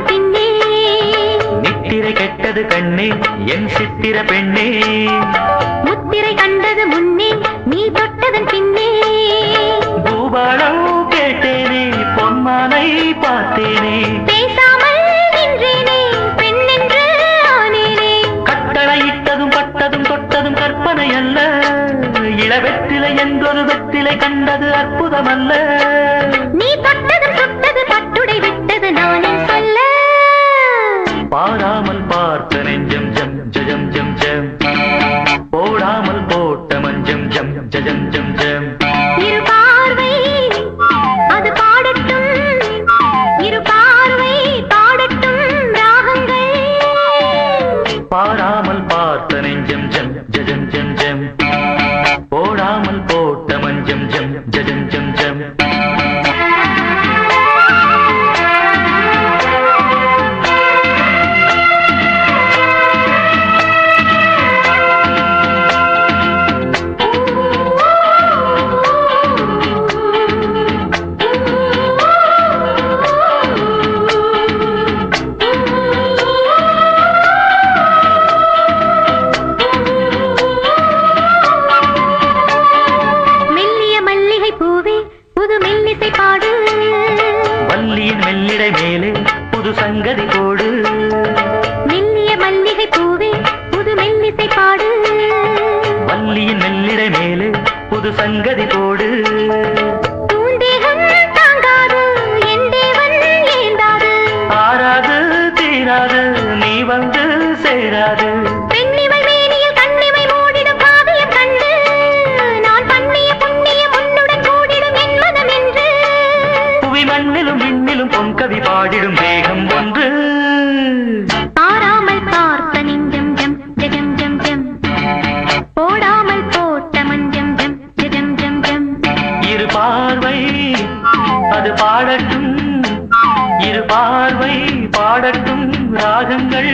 பின்னே நித்திரை கெட்டது கண்ணே என் சித்திர பெண்ணே முத்திரை கண்டது முன்னே நீ தொட்டதன் பின்னே பூபாலம் கேட்டேனே பொன்மானை பார்த்தேனே பேசாமல் நின்றேனே பெண்ணென்று ஆனேனே கட்டளையிட்டதும் பட்டதும் தொட்டதும் கற்பனை அல்ல இளவெற்றிலை என்றொரு வெற்றிலை கண்டது அற்புதம் அல்ல நீ தொட்டதும் சுட்டது பட்டுடை விட்டது நானே சொல்ல பாராமல் பார்த்த நெஞ்சம் ஜம் ஜம் ஜம் ஜம் போடாமல் போட்ட மஞ்சம் ஜம் ஜம் ஜம் ஜம் இரு பார்வை அது பாடட்டும் இரு பார்வை பாடட்டும் ராகங்கள் பாராமல் பார்த்த நெஞ்சம் ஜம் ஜம் ஜம் ஜம் போடாமல் போட்ட மஞ்சம் ஜம் ஜம் ஜம் ஜம் வள்ளியின் மெல்லிடை மேலே புது சங்கதி போடு மெல்லிய மல்லிகை பூவே புது மெல்லிசை பாடு வள்ளியின் மெல்லிடை மேலே புது சங்கதி போடு பூந்தேகம் தாங்காது என் தேவன் ஏந்தாது ஆறாது தீராது நீ வந்து சேராது பெண்ணிமை மேனியில் கண்ணிமை மூடிடும் காவியம் கண்டு நான் பண்ணிய புண்ணியம் உன்னுடன் கூடிடும் என் மனம் என்று புவி மண்ணிலும் விண்ணிலும் பொன்கவி பாடிடும் வேகம் ஒன்று பாராமல் பார்த்த நெஞ்சம் ஜம் ஜம் ஜம் ஜம் போடாமல் போட்ட மஞ்சம் ஜம் ஜம் ஜம் ஜம் இரு பார்வை அது பாடட்டும் இரு பார்வை பாடட்டும் ராகங்கள்